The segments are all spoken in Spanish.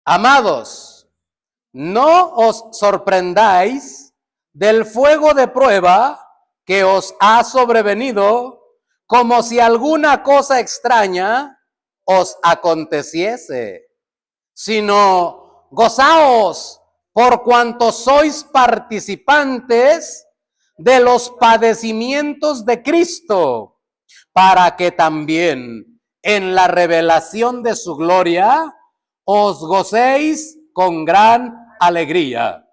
Amados, no os sorprendáis del fuego de prueba que os ha sobrevenido, como si alguna cosa extraña os aconteciese, sino gozaos por cuanto sois participantes de los padecimientos de Cristo, para que también en la revelación de su gloria os gocéis con gran alegría.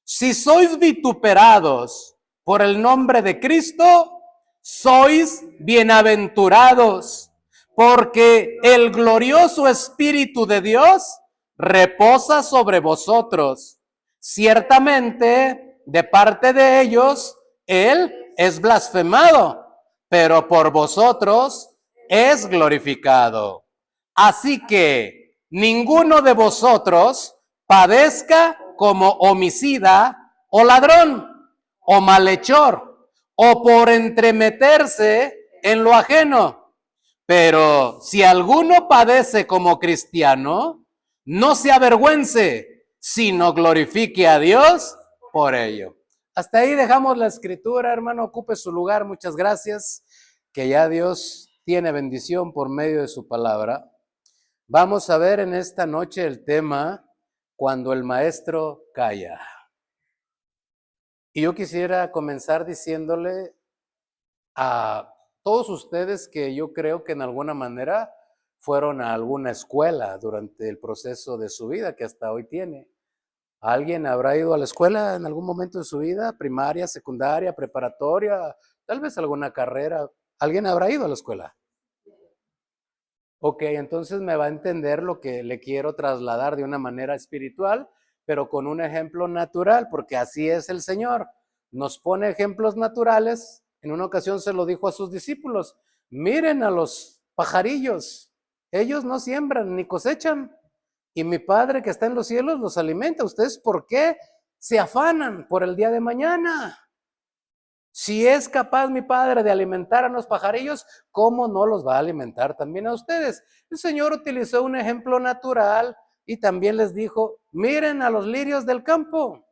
Si sois vituperados por el nombre de Cristo, sois bienaventurados, porque el glorioso Espíritu de Dios reposa sobre vosotros. Ciertamente, de parte de ellos, Él es blasfemado, pero por vosotros es glorificado. Así que ninguno de vosotros padezca como homicida o ladrón o malhechor o por entremeterse en lo ajeno. Pero si alguno padece como cristiano, no se avergüence, sino glorifique a Dios por ello. Hasta ahí dejamos la escritura, hermano, ocupe su lugar, muchas gracias, que ya Dios tiene bendición por medio de su palabra. Vamos a ver en esta noche el tema, cuando el maestro calla. Y yo quisiera comenzar diciéndole a todos ustedes que yo creo que en alguna manera fueron a alguna escuela durante el proceso de su vida que hasta hoy tiene. ¿Alguien habrá ido a la escuela en algún momento de su vida? Primaria, secundaria, preparatoria, tal vez alguna carrera. ¿Alguien habrá ido a la escuela? Ok, entonces me va a entender lo que le quiero trasladar de una manera espiritual, pero con un ejemplo natural, porque así es el Señor. Nos pone ejemplos naturales. En una ocasión se lo dijo a sus discípulos: miren a los pajarillos, ellos no siembran ni cosechan, y mi Padre que está en los cielos los alimenta. ¿Ustedes por qué se afanan por el día de mañana? Si es capaz mi Padre de alimentar a los pajarillos, ¿cómo no los va a alimentar también a ustedes? El Señor utilizó un ejemplo natural y también les dijo: miren a los lirios del campo.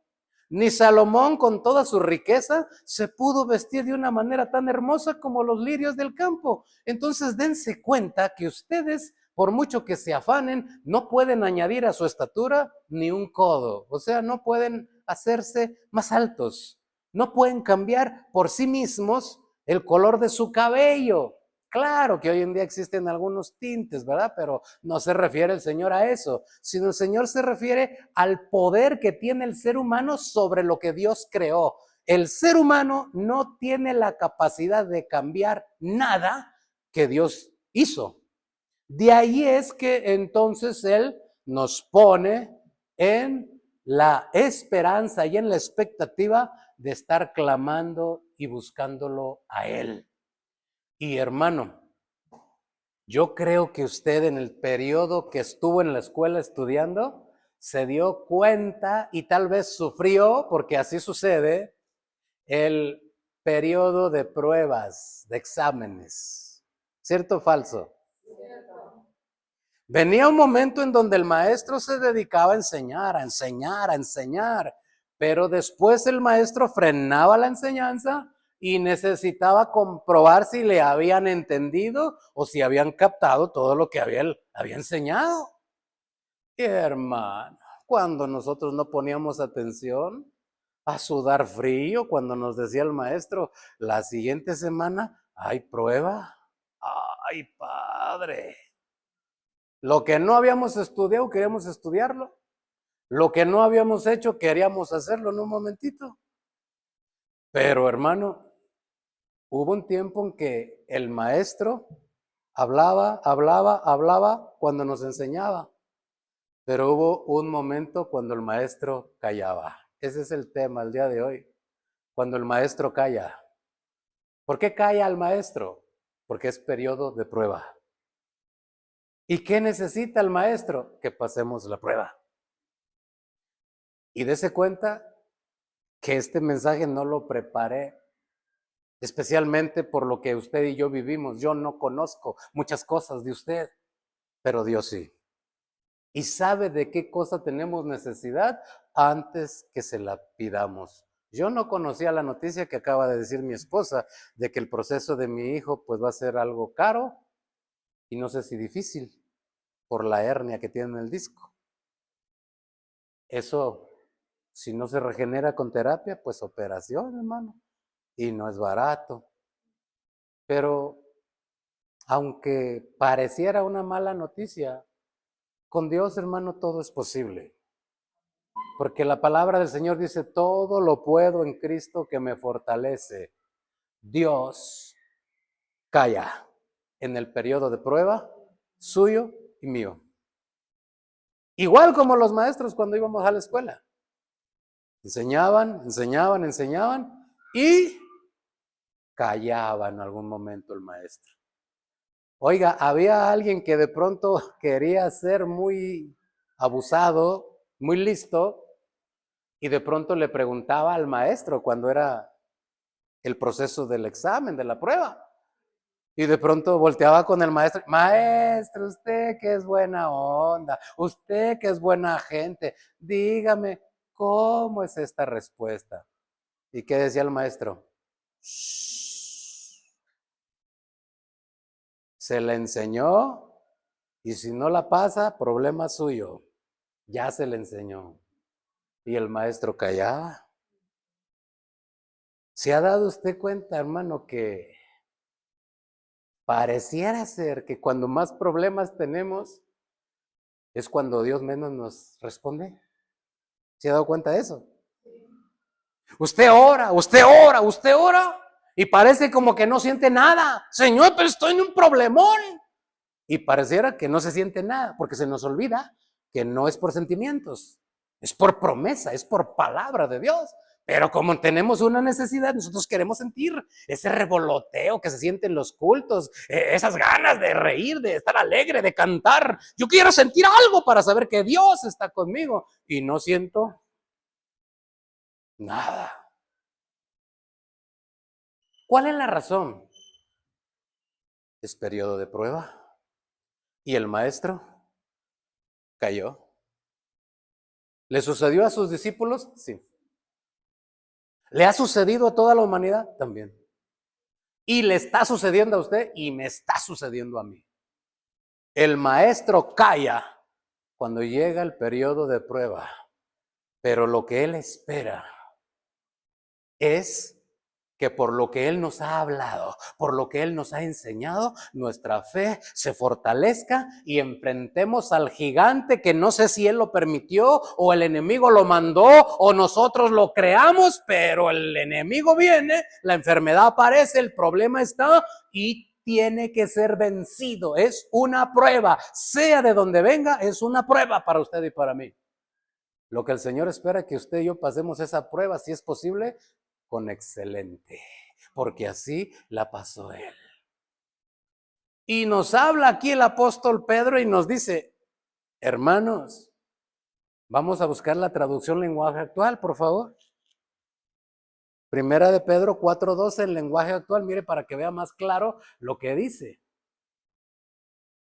Ni Salomón, con toda su riqueza, se pudo vestir de una manera tan hermosa como los lirios del campo. Entonces dense cuenta que ustedes, por mucho que se afanen, no pueden añadir a su estatura ni un codo. O sea, no pueden hacerse más altos. No pueden cambiar por sí mismos el color de su cabello. Claro que hoy en día existen algunos tintes, ¿verdad? Pero no se refiere el Señor a eso, sino el Señor se refiere al poder que tiene el ser humano sobre lo que Dios creó. El ser humano no tiene la capacidad de cambiar nada que Dios hizo. De ahí es que entonces Él nos pone en la esperanza y en la expectativa de estar clamando y buscándolo a Él. Y hermano, yo creo que usted en el periodo que estuvo en la escuela estudiando se dio cuenta y tal vez sufrió, porque así sucede, el periodo de pruebas, de exámenes. ¿Cierto o falso? Venía un momento en donde el maestro se dedicaba a enseñar, a enseñar, a enseñar, pero después el maestro frenaba la enseñanza y necesitaba comprobar si le habían entendido o si habían captado todo lo que había enseñado. Y hermano, cuando nosotros no poníamos atención, a sudar frío, cuando nos decía el maestro: la siguiente semana hay prueba. ¡Ay, padre! Lo que no habíamos estudiado, queríamos estudiarlo. Lo que no habíamos hecho, queríamos hacerlo en un momentito. Pero hermano, hubo un tiempo en que el maestro hablaba cuando nos enseñaba. Pero hubo un momento cuando el maestro callaba. Ese es el tema el día de hoy. Cuando el maestro calla. ¿Por qué calla el maestro? Porque es periodo de prueba. ¿Y qué necesita el maestro? Que pasemos la prueba. Y dése cuenta que este mensaje no lo preparé especialmente por lo que usted y yo vivimos. Yo no conozco muchas cosas de usted, pero Dios sí. y sabe de qué cosa tenemos necesidad antes que se la pidamos. Yo no conocía la noticia que acaba de decir mi esposa de que el proceso de mi hijo pues va a ser algo caro y no sé si difícil por la hernia que tiene en el disco. Eso, si no se regenera con terapia, pues operación, hermano, y no es barato. Pero aunque pareciera una mala noticia, con Dios, hermano, todo es posible. Porque la palabra del Señor dice, todo lo puedo en Cristo que me fortalece. Dios calla en el periodo de prueba suyo y mío. Igual como los maestros cuando íbamos a la escuela. Enseñaban y callaba en algún momento el maestro. Oiga, había alguien que de pronto quería ser muy abusado, muy listo, y de pronto le preguntaba al maestro cuando era el proceso del examen, de la prueba. Y de pronto volteaba con el maestro, maestro, usted que es buena onda, usted que es buena gente, dígame, ¿cómo es esta respuesta? ¿Y qué decía el maestro? Shh. Se le enseñó y si no la pasa, problema suyo. Ya se le enseñó. Y el maestro callaba. ¿Se ha dado usted cuenta, hermano, que pareciera ser que cuando más problemas tenemos es cuando Dios menos nos responde? ¿Se ha dado cuenta de eso? Usted ora, usted ora, usted ora y parece como que no siente nada. Señor, pero estoy en un problemón. Y pareciera que no se siente nada porque se nos olvida que no es por sentimientos, es por promesa, es por palabra de Dios. Pero como tenemos una necesidad, nosotros queremos sentir ese revoloteo que se siente en los cultos, esas ganas de reír, de estar alegre, de cantar. Yo quiero sentir algo para saber que Dios está conmigo y no siento nada. ¿Cuál es la razón? Es periodo de prueba y el maestro cayó. ¿Le sucedió a sus discípulos? Sí. ¿Le ha sucedido a toda la humanidad? También. Y le está sucediendo a usted y me está sucediendo a mí. El maestro calla cuando llega el periodo de prueba, pero lo que él espera es que por lo que Él nos ha hablado, por lo que Él nos ha enseñado, nuestra fe se fortalezca y enfrentemos al gigante que no sé si Él lo permitió o el enemigo lo mandó o nosotros lo creamos, pero el enemigo viene, la enfermedad aparece, el problema está y tiene que ser vencido. Es una prueba, sea de donde venga, es una prueba para usted y para mí. Lo que el Señor espera es que usted y yo pasemos esa prueba, si es posible, con excelente, porque así la pasó él. Y nos habla aquí el apóstol Pedro y nos dice, hermanos, vamos a buscar la traducción lenguaje actual, por favor. Primera de Pedro 4:12 en lenguaje actual, mire para que vea más claro lo que dice.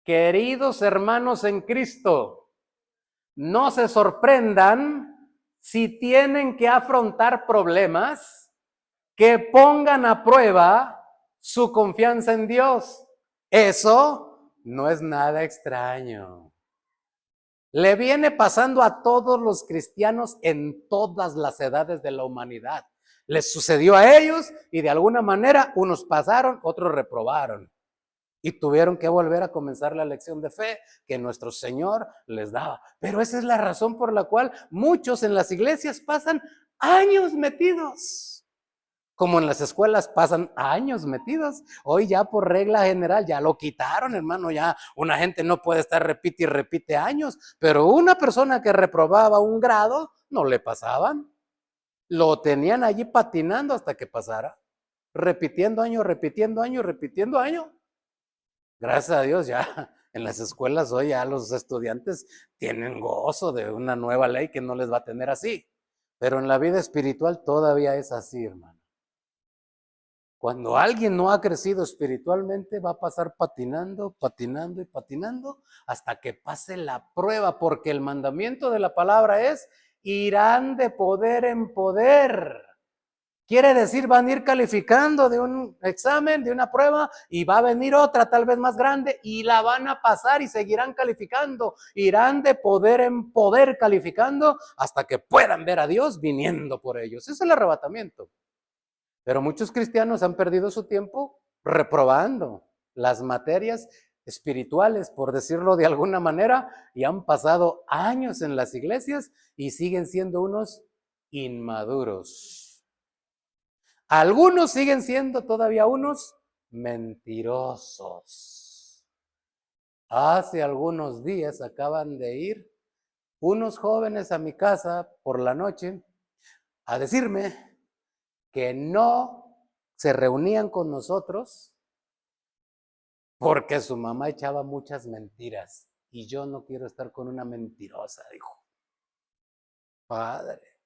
Queridos hermanos en Cristo, no se sorprendan si tienen que afrontar problemas que pongan a prueba su confianza en Dios. Eso no es nada extraño. Le viene pasando a todos los cristianos en todas las edades de la humanidad. Les sucedió a ellos y de alguna manera unos pasaron, otros reprobaron. Y tuvieron que volver a comenzar la lección de fe que nuestro Señor les daba. Pero esa es la razón por la cual muchos en las iglesias pasan años metidos. Como en las escuelas pasan años metidos, hoy ya por regla general ya lo quitaron, hermano, ya una gente no puede estar repite y repite años, pero una persona que reprobaba un grado, no le pasaban, lo tenían allí patinando hasta que pasara, repitiendo año, repitiendo año, repitiendo año. Gracias a Dios ya en las escuelas hoy ya los estudiantes tienen gozo de una nueva ley que no les va a tener así, pero en la vida espiritual todavía es así, hermano. Cuando alguien no ha crecido espiritualmente, va a pasar patinando, patinando y patinando hasta que pase la prueba, porque el mandamiento de la palabra es, irán de poder en poder. Quiere decir, van a ir calificando de un examen, de una prueba, y va a venir otra tal vez más grande y la van a pasar y seguirán calificando. Irán de poder en poder calificando hasta que puedan ver a Dios viniendo por ellos. Ese es el arrebatamiento. Pero muchos cristianos han perdido su tiempo reprobando las materias espirituales, por decirlo de alguna manera, y han pasado años en las iglesias y siguen siendo unos inmaduros. Algunos siguen siendo todavía unos mentirosos. Hace algunos días acaban de ir unos jóvenes a mi casa por la noche a decirme que no se reunían con nosotros porque su mamá echaba muchas mentiras y yo no quiero estar con una mentirosa, dijo. Padre,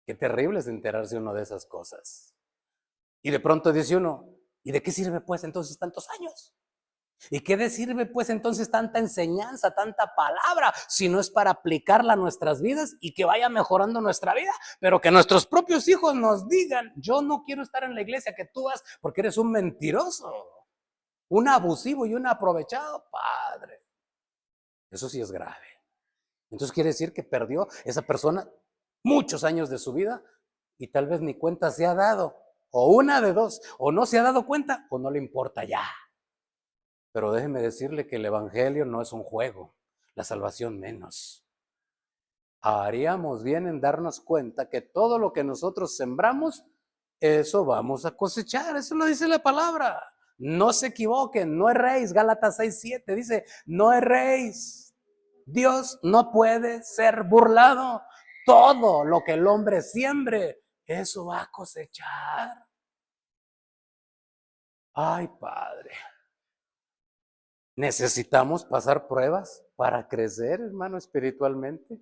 qué terrible es enterarse uno de esas cosas. Y de pronto dice uno, ¿y de qué sirve pues entonces tantos años? ¿Y qué sirve pues entonces tanta enseñanza, tanta palabra, si no es para aplicarla a nuestras vidas y que vaya mejorando nuestra vida? Pero que nuestros propios hijos nos digan, yo no quiero estar en la iglesia que tú vas porque eres un mentiroso, un abusivo y un aprovechado, padre. Eso sí es grave. Entonces quiere decir que perdió esa persona muchos años de su vida y tal vez ni cuenta se ha dado. O una de dos, o no se ha dado cuenta o no le importa ya. Pero déjeme decirle que el evangelio no es un juego, la salvación menos. Haríamos bien en darnos cuenta que todo lo que nosotros sembramos, eso vamos a cosechar, eso lo dice la palabra. No se equivoquen, no erréis, Gálatas 6:7 dice, no erréis. Dios no puede ser burlado. Todo lo que el hombre siembre, eso va a cosechar. Ay, Padre. Necesitamos pasar pruebas para crecer, hermano, espiritualmente.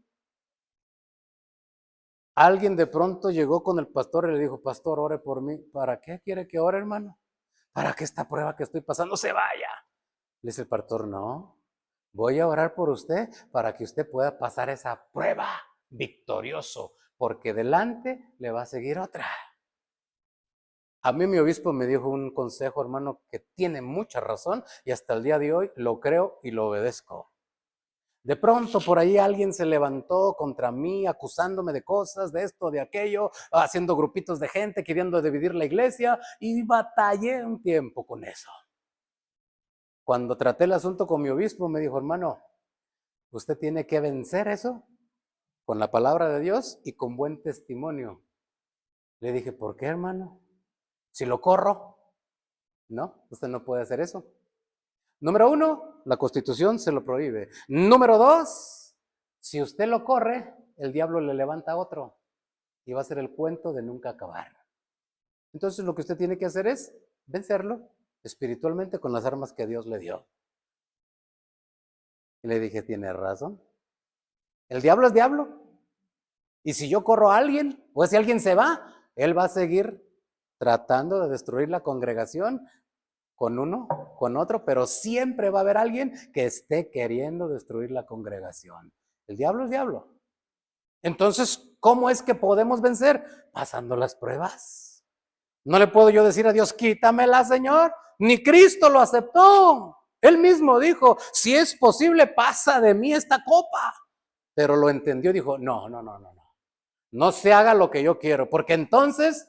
Alguien de pronto llegó con el pastor y le dijo, pastor, ore por mí. ¿Para qué quiere que ore, hermano? Para que esta prueba que estoy pasando se vaya. Le dice el pastor, no, voy a orar por usted para que usted pueda pasar esa prueba victorioso, porque delante le va a seguir otra. A mí mi obispo me dijo un consejo, hermano, que tiene mucha razón y hasta el día de hoy lo creo y lo obedezco. De pronto por ahí alguien se levantó contra mí acusándome de cosas, de esto, de aquello, haciendo grupitos de gente, queriendo dividir la iglesia y batallé un tiempo con eso. Cuando traté el asunto con mi obispo me dijo, hermano, usted tiene que vencer eso con la palabra de Dios y con buen testimonio. Le dije, ¿por qué, hermano? Si lo corro, no, usted no puede hacer eso. Número 1, la Constitución se lo prohíbe. Número 2, si usted lo corre, el diablo le levanta a otro y va a ser el cuento de nunca acabar. Entonces lo que usted tiene que hacer es vencerlo espiritualmente con las armas que Dios le dio. Y le dije, tiene razón. El diablo es diablo. Y si yo corro a alguien, o si alguien se va, él va a seguir tratando de destruir la congregación con uno, con otro, pero siempre va a haber alguien que esté queriendo destruir la congregación. El diablo es diablo. Entonces, ¿cómo es que podemos vencer? Pasando las pruebas. No le puedo yo decir a Dios, quítamela, Señor. Ni Cristo lo aceptó. Él mismo dijo, si es posible, pasa de mí esta copa. Pero lo entendió, dijo, no. No se haga lo que yo quiero, porque entonces,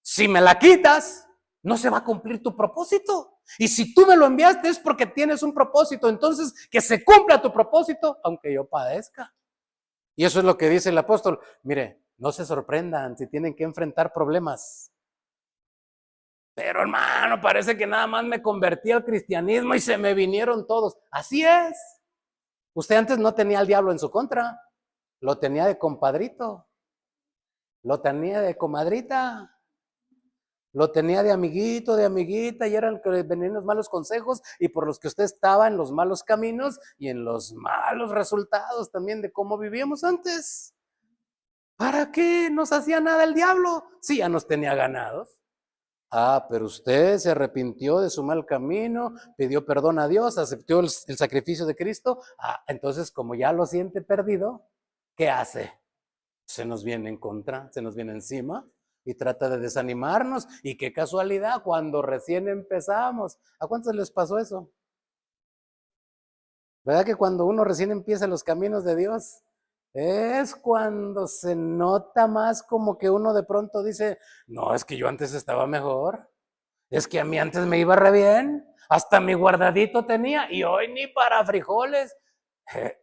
si me la quitas, no se va a cumplir tu propósito. Y si tú me lo enviaste es porque tienes un propósito, entonces que se cumpla tu propósito, aunque yo padezca. Y eso es lo que dice el apóstol. Mire, no se sorprendan si tienen que enfrentar problemas. Pero hermano, parece que nada más me convertí al cristianismo y se me vinieron todos. Así es. Usted antes no tenía al diablo en su contra, lo tenía de compadrito, lo tenía de comadrita. Lo tenía de amiguito, de amiguita, y eran que venían los malos consejos y por los que usted estaba en los malos caminos y en los malos resultados también de cómo vivíamos antes. ¿Para qué nos hacía nada el diablo? Si ya nos tenía ganados. Ah, pero usted se arrepintió de su mal camino, pidió perdón a Dios, aceptó el sacrificio de Cristo. Ah, entonces como ya lo siente perdido, ¿qué hace? Se nos viene en contra, se nos viene encima y trata de desanimarnos. Y qué casualidad, cuando recién empezamos. ¿A cuántos les pasó eso? ¿Verdad que cuando uno recién empieza los caminos de Dios, es cuando se nota más como que uno de pronto dice, no, es que yo antes estaba mejor, es que a mí antes me iba re bien, hasta mi guardadito tenía y hoy ni para frijoles?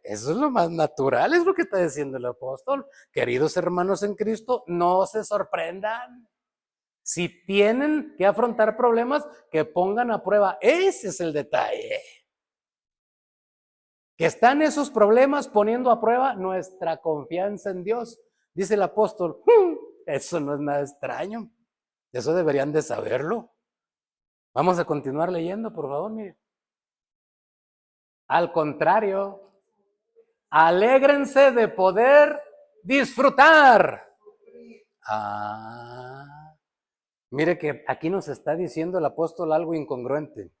Eso es lo más natural, es lo que está diciendo el apóstol. Queridos hermanos en Cristo, no se sorprendan. Si tienen que afrontar problemas, que pongan a prueba. Ese es el detalle. Que están esos problemas poniendo a prueba nuestra confianza en Dios. Dice el apóstol, eso no es nada extraño. Eso deberían de saberlo. Vamos a continuar leyendo, por favor, mire. Al contrario, alégrense de poder disfrutar. Ah, mire que aquí nos está diciendo el apóstol algo incongruente.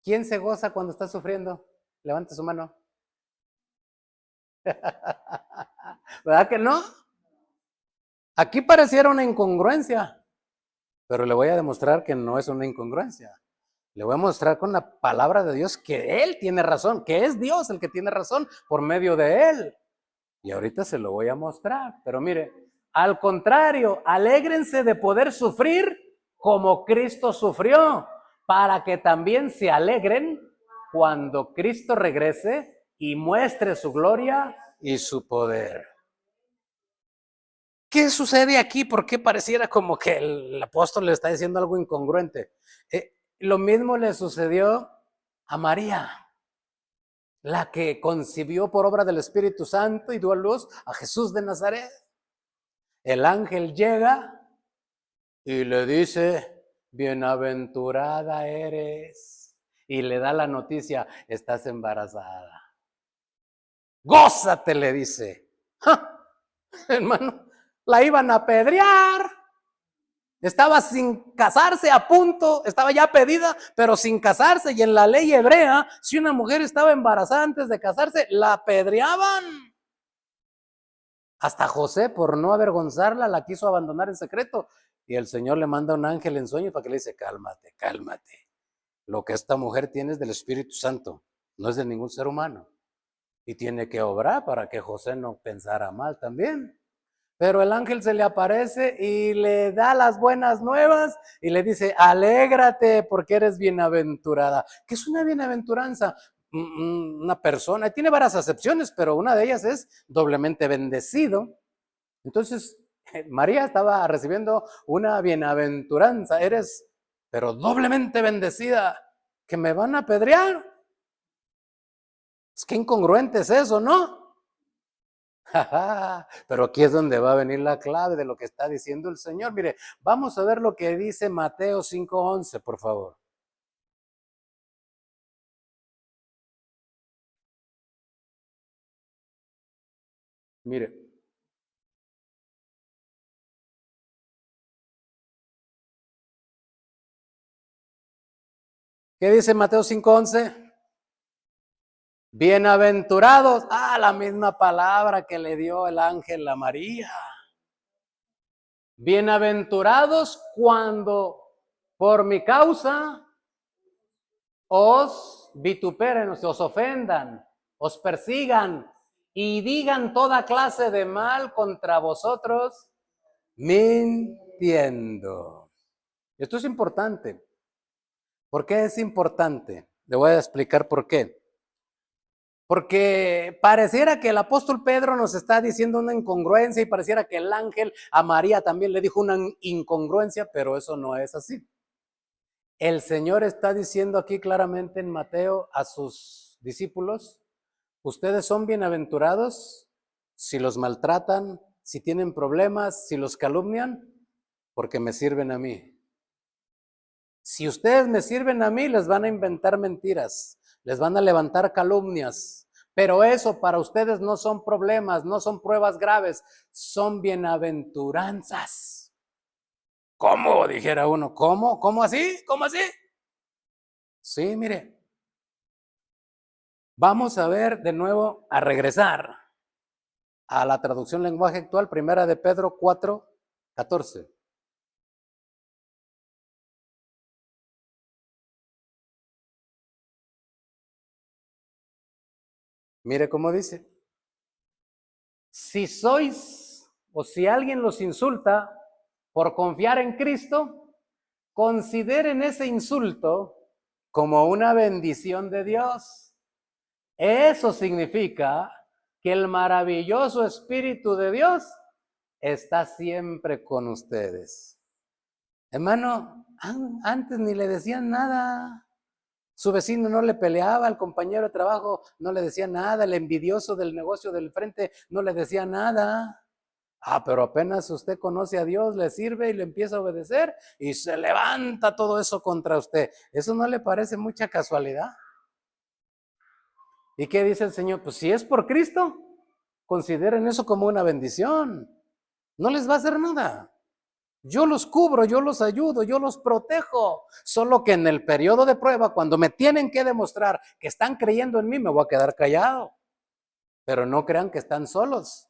¿Quién se goza cuando está sufriendo? Levante su mano. ¿Verdad que no? Aquí pareciera una incongruencia, pero le voy a demostrar que no es una incongruencia. Le voy a mostrar con la palabra de Dios que Él tiene razón, que es Dios el que tiene razón por medio de Él. Y ahorita se lo voy a mostrar. Pero mire, al contrario, alégrense de poder sufrir como Cristo sufrió, para que también se alegren cuando Cristo regrese y muestre su gloria y su poder. ¿Qué sucede aquí? ¿Por qué pareciera como que el apóstol le está diciendo algo incongruente? Lo mismo le sucedió a María, la que concibió por obra del Espíritu Santo y dio a luz a Jesús de Nazaret. El ángel llega y le dice, bienaventurada eres. Y le da la noticia, estás embarazada. Gózate, le dice. ¡Ja! Hermano, la iban a apedrear. Estaba sin casarse, a punto, estaba ya pedida, pero sin casarse. Y en la ley hebrea, si una mujer estaba embarazada antes de casarse, la apedreaban. Hasta José, por no avergonzarla, la quiso abandonar en secreto. Y el Señor le manda un ángel en sueño para que le dice, cálmate, cálmate. Lo que esta mujer tiene es del Espíritu Santo, no es de ningún ser humano. Y tiene que obrar para que José no pensara mal también. Pero el ángel se le aparece y le da las buenas nuevas y le dice, alégrate porque eres bienaventurada. ¿Qué es una bienaventuranza? Una persona, tiene varias acepciones, pero una de ellas es doblemente bendecido. Entonces, María estaba recibiendo una bienaventuranza, eres, pero doblemente bendecida, que me van a apedrear. Es que incongruente es eso, ¿no? Pero aquí es donde va a venir la clave de lo que está diciendo el Señor. Mire, vamos a ver lo que dice Mateo 5:11, por favor. Mire. ¿Qué dice Mateo 5:11? Bienaventurados. Ah, la misma palabra que le dio el ángel a María. Bienaventurados cuando por mi causa os vituperen, os ofendan, os persigan y digan toda clase de mal contra vosotros, mintiendo. Esto es importante. ¿Por qué es importante? Le voy a explicar por qué. Porque pareciera que el apóstol Pedro nos está diciendo una incongruencia y pareciera que el ángel a María también le dijo una incongruencia, pero eso no es así. El Señor está diciendo aquí claramente en Mateo a sus discípulos, ustedes son bienaventurados si los maltratan, si tienen problemas, si los calumnian, porque me sirven a mí. Si ustedes me sirven a mí, les van a inventar mentiras, les van a levantar calumnias, pero eso para ustedes no son problemas, no son pruebas graves, son bienaventuranzas. ¿Cómo? Dijera uno, ¿cómo? ¿Cómo así? ¿Cómo así? Sí, mire, vamos a ver de nuevo, a regresar a la traducción lenguaje actual, primera de Pedro 4:14. Mire cómo dice, si sois o si alguien los insulta por confiar en Cristo, consideren ese insulto como una bendición de Dios. Eso significa que el maravilloso Espíritu de Dios está siempre con ustedes. Hermano, antes ni le decían nada. Su vecino no le peleaba, al compañero de trabajo no le decía nada, el envidioso del negocio del frente no le decía nada. Pero apenas usted conoce a Dios, le sirve y le empieza a obedecer y se levanta todo eso contra usted. ¿Eso no le parece mucha casualidad? ¿Y qué dice el Señor? Pues si es por Cristo, consideren eso como una bendición. No les va a hacer nada. Yo los cubro, yo los ayudo, yo los protejo. Solo que en el periodo de prueba, cuando me tienen que demostrar que están creyendo en mí, me voy a quedar callado. Pero no crean que están solos.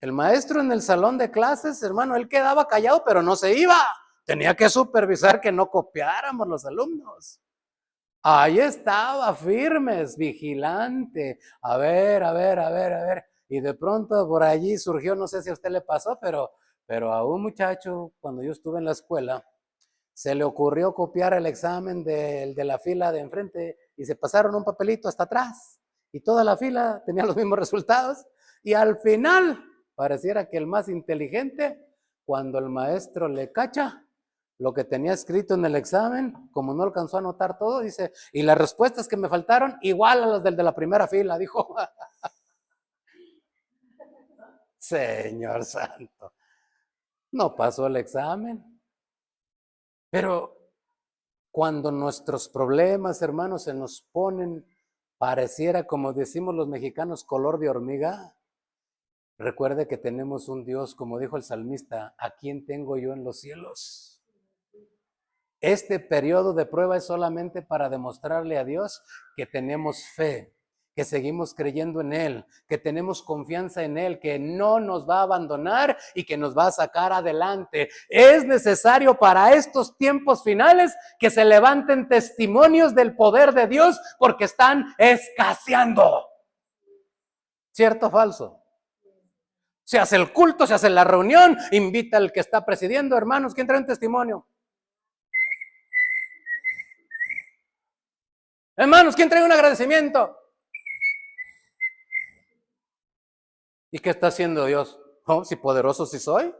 El maestro en el salón de clases, hermano, él quedaba callado, pero no se iba. Tenía que supervisar que no copiáramos los alumnos. Ahí estaba, firmes, vigilante. A ver, a ver, a ver, a ver. Y de pronto por allí surgió, no sé si a usted le pasó, pero a un muchacho, cuando yo estuve en la escuela, se le ocurrió copiar el examen de la fila de enfrente y se pasaron un papelito hasta atrás. Y toda la fila tenía los mismos resultados. Y al final, pareciera que el más inteligente, cuando el maestro le cacha lo que tenía escrito en el examen, como no alcanzó a anotar todo, dice, y las respuestas que me faltaron, igual a las del de la primera fila, dijo. Señor santo, no pasó el examen. Pero cuando nuestros problemas, hermanos, se nos ponen, pareciera, como decimos los mexicanos, color de hormiga, recuerde que tenemos un Dios, como dijo el salmista, ¿a quién tengo yo en los cielos? Este periodo de prueba es solamente para demostrarle a Dios que tenemos fe, que seguimos creyendo en Él, que tenemos confianza en Él, que no nos va a abandonar y que nos va a sacar adelante. Es necesario para estos tiempos finales que se levanten testimonios del poder de Dios porque están escaseando. ¿Cierto o falso? Se hace el culto, se hace la reunión, invita al que está presidiendo, hermanos, ¿quién trae un testimonio? Hermanos, ¿quién trae un agradecimiento? ¿Y qué está haciendo Dios? Oh, si poderoso sí soy,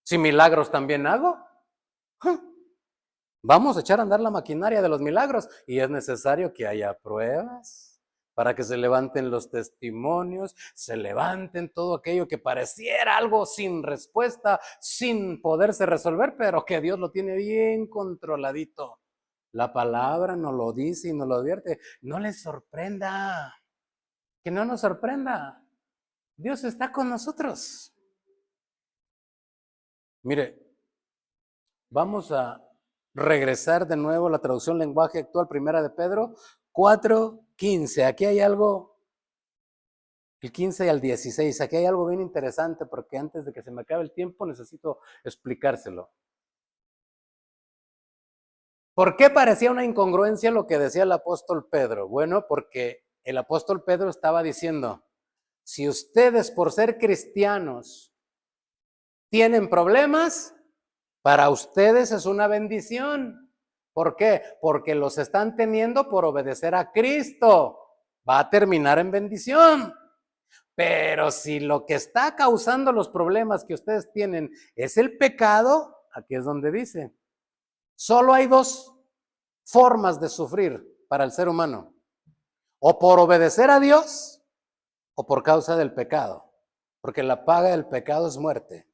si milagros también hago. Vamos a echar a andar la maquinaria de los milagros y es necesario que haya pruebas para que se levanten los testimonios, se levanten todo aquello que pareciera algo sin respuesta, sin poderse resolver, pero que Dios lo tiene bien controladito. La palabra nos lo dice y nos lo advierte. No les sorprenda, que no nos sorprenda. Dios está con nosotros. Mire, vamos a regresar de nuevo a la traducción lenguaje actual, primera de Pedro 4:15. Aquí hay algo, el 15 y al 16. Aquí hay algo bien interesante porque antes de que se me acabe el tiempo necesito explicárselo. ¿Por qué parecía una incongruencia lo que decía el apóstol Pedro? Bueno, porque el apóstol Pedro estaba diciendo, si ustedes por ser cristianos tienen problemas, para ustedes es una bendición. ¿Por qué? Porque los están teniendo por obedecer a Cristo. Va a terminar en bendición. Pero si lo que está causando los problemas que ustedes tienen es el pecado, aquí es donde dice, solo hay dos formas de sufrir para el ser humano. O por obedecer a Dios o por causa del pecado. Porque la paga del pecado es muerte.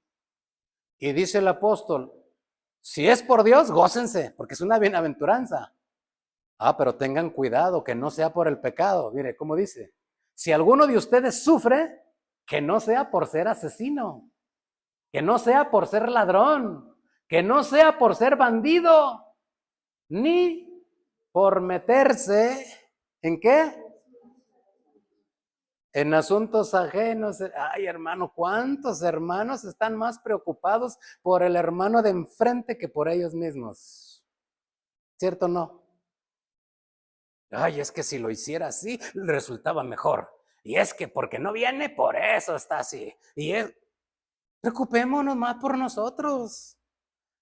Y dice el apóstol, si es por Dios, gócense, porque es una bienaventuranza. Pero tengan cuidado, que no sea por el pecado. Mire, ¿cómo dice? Si alguno de ustedes sufre, que no sea por ser asesino, que no sea por ser ladrón, que no sea por ser bandido, ni por meterse, ¿en qué? En asuntos ajenos. Ay, hermano, ¿cuántos hermanos están más preocupados por el hermano de enfrente que por ellos mismos? ¿Cierto o no? Ay, es que si lo hiciera así, resultaba mejor. Y es que porque no viene, por eso está así. Preocupémonos más por nosotros.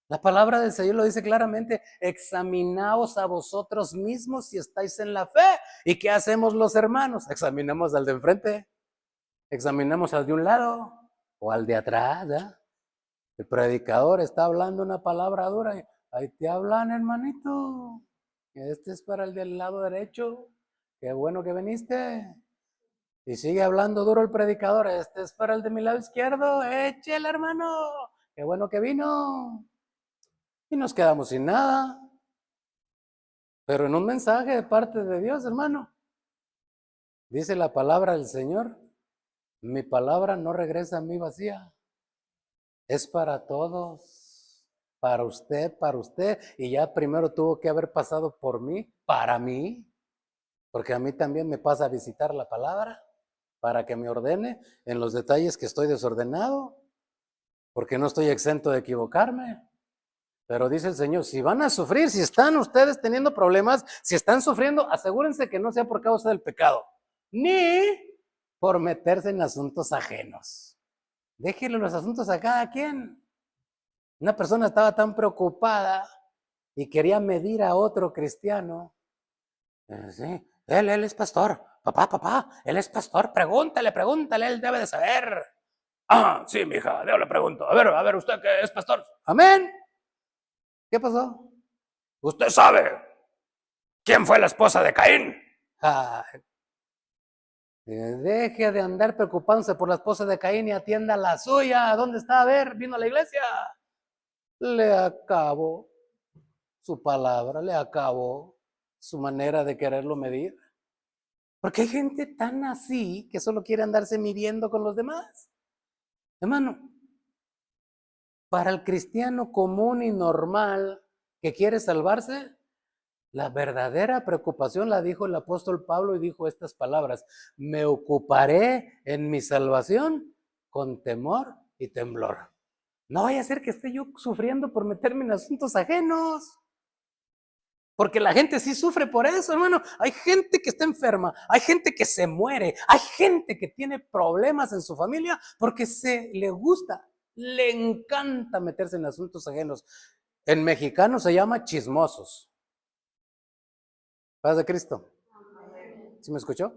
La palabra del Señor lo dice claramente: examinaos a vosotros mismos si estáis en la fe. ¿Y qué hacemos los hermanos? Examinamos al de enfrente, examinamos al de un lado o al de atrás. ¿eh? El predicador está hablando una palabra dura y ahí te hablan, hermanito. Este es para el del lado derecho. Qué bueno que viniste. Y sigue hablando duro el predicador. Este es para el de mi lado izquierdo. Échale, hermano. Qué bueno que vino. Y nos quedamos sin nada. Pero en un mensaje de parte de Dios, hermano, dice la palabra del Señor: mi palabra no regresa a mí vacía. Es para todos, para usted, y ya primero tuvo que haber pasado por mí, para mí, porque a mí también me pasa a visitar la palabra, para que me ordene en los detalles que estoy desordenado, porque no estoy exento de equivocarme. Pero dice el Señor, si van a sufrir, si están ustedes teniendo problemas, si están sufriendo, asegúrense que no sea por causa del pecado, ni por meterse en asuntos ajenos. Déjenle los asuntos a cada quien. Una persona estaba tan preocupada y quería medir a otro cristiano. Sí, él es pastor. Papá, él es pastor. Pregúntale, él debe de saber. Ah, sí, mija, yo le pregunto. A ver, ¿usted qué es pastor? Amén. ¿Qué pasó? Usted sabe quién fue la esposa de Caín. Ay, deje de andar preocupándose por la esposa de Caín y atienda la suya. ¿Dónde está? A ver, vino a la iglesia. Le acabó su palabra, le acabó su manera de quererlo medir. Porque hay gente tan así que solo quiere andarse midiendo con los demás. Hermano, para el cristiano común y normal que quiere salvarse, la verdadera preocupación la dijo el apóstol Pablo y dijo estas palabras: me ocuparé en mi salvación con temor y temblor. No vaya a ser que esté yo sufriendo por meterme en asuntos ajenos. Porque la gente sí sufre por eso, hermano. Hay gente que está enferma, hay gente que se muere, hay gente que tiene problemas en su familia porque le gusta, le encanta meterse en asuntos ajenos. En mexicano se llama chismosos. Paz de Cristo. ¿Sí me escuchó?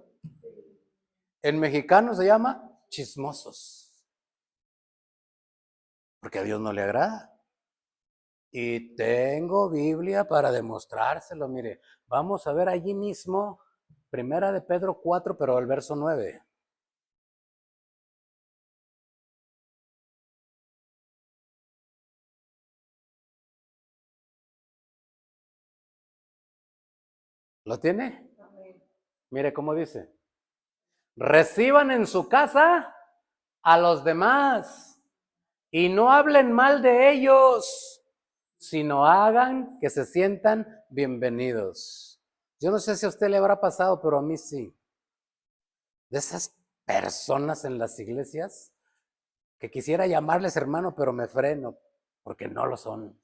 En mexicano se llama chismosos. Porque a Dios no le agrada. Y tengo Biblia para demostrárselo. Mire, vamos a ver allí mismo, Primera de Pedro 4, pero el verso 9. ¿Lo tiene? Mire cómo dice: reciban en su casa a los demás y no hablen mal de ellos, sino hagan que se sientan bienvenidos. Yo no sé si a usted le habrá pasado, pero a mí sí. De esas personas en las iglesias que quisiera llamarles hermano, pero me freno, porque no lo son.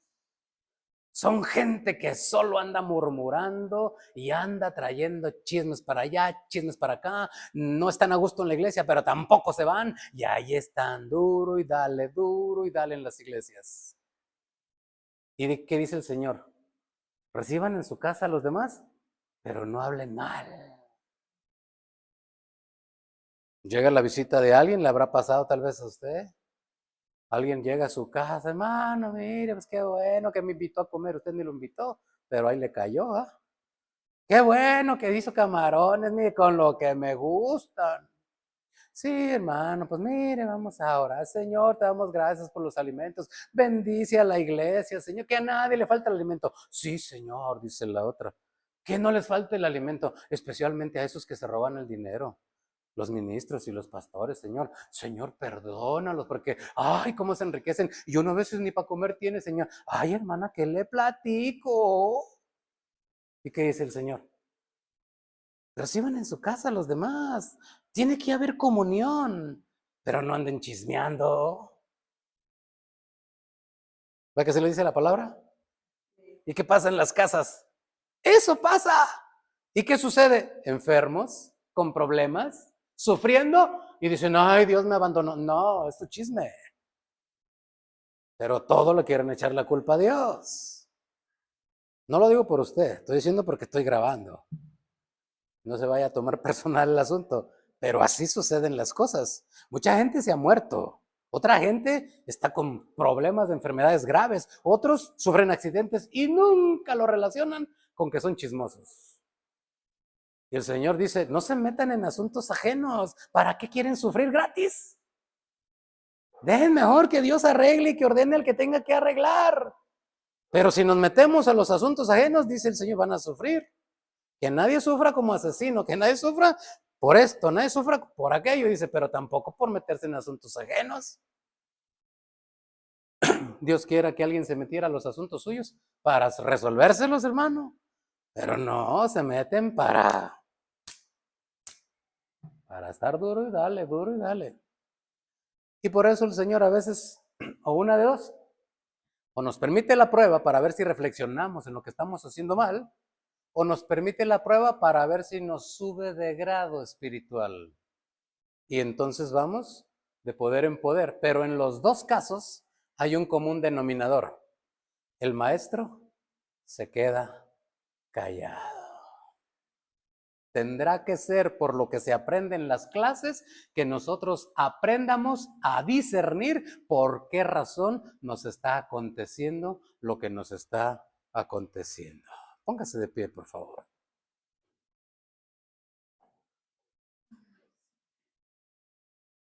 Son gente que solo anda murmurando y anda trayendo chismes para allá, chismes para acá. No están a gusto en la iglesia, pero tampoco se van. Y ahí están duro y dale en las iglesias. ¿Y qué dice el Señor? Reciban en su casa a los demás, pero no hablen mal. Llega la visita de alguien, le habrá pasado tal vez a usted. Alguien llega a su casa: hermano, mire, pues qué bueno que me invitó a comer. Usted ni lo invitó, pero ahí le cayó, ¿ah? Qué bueno que hizo camarones, mire, con lo que me gustan. Sí, hermano, pues mire, vamos a orar. Señor, te damos gracias por los alimentos. Bendice a la iglesia, Señor, que a nadie le falta el alimento. Sí, Señor, dice la otra. Que no les falte el alimento, especialmente a esos que se roban el dinero. los ministros y los pastores, Señor, Señor, perdónalos, porque, ay, cómo se enriquecen. Y uno a veces ni para comer tiene, Señor. Ay, hermana, ¿qué le platico? ¿Y qué dice el Señor? Reciban en su casa a los demás. Tiene que haber comunión, pero no anden chismeando. ¿Ve que se le dice la palabra? ¿Y qué pasa en las casas? Eso pasa. ¿Y qué sucede? Enfermos, con problemas, sufriendo y dicen, ay, Dios me abandonó. No, es tu chisme. Pero todo le quieren echar la culpa a Dios. No lo digo por usted, estoy diciendo porque estoy grabando. No se vaya a tomar personal el asunto, pero así suceden las cosas. Mucha gente se ha muerto. Otra gente está con problemas de enfermedades graves. Otros sufren accidentes y nunca lo relacionan con que son chismosos. Y el Señor dice, no se metan en asuntos ajenos. ¿Para qué quieren sufrir gratis? Dejen mejor que Dios arregle y que ordene al que tenga que arreglar. Pero si nos metemos a los asuntos ajenos, dice el Señor, van a sufrir. Que nadie sufra como asesino, que nadie sufra por esto, nadie sufra por aquello, dice, pero tampoco por meterse en asuntos ajenos. Dios quiera que alguien se metiera a los asuntos suyos para resolvérselos, hermano. Pero no, se meten para estar duro y dale, duro y dale. Y por eso el Señor a veces, o una de dos, o nos permite la prueba para ver si reflexionamos en lo que estamos haciendo mal, o nos permite la prueba para ver si nos sube de grado espiritual. Y entonces vamos de poder en poder. Pero en los dos casos hay un común denominador. El maestro se queda callado. Tendrá que ser por lo que se aprende en las clases que nosotros aprendamos a discernir por qué razón nos está aconteciendo lo que nos está aconteciendo. Póngase de pie, por favor.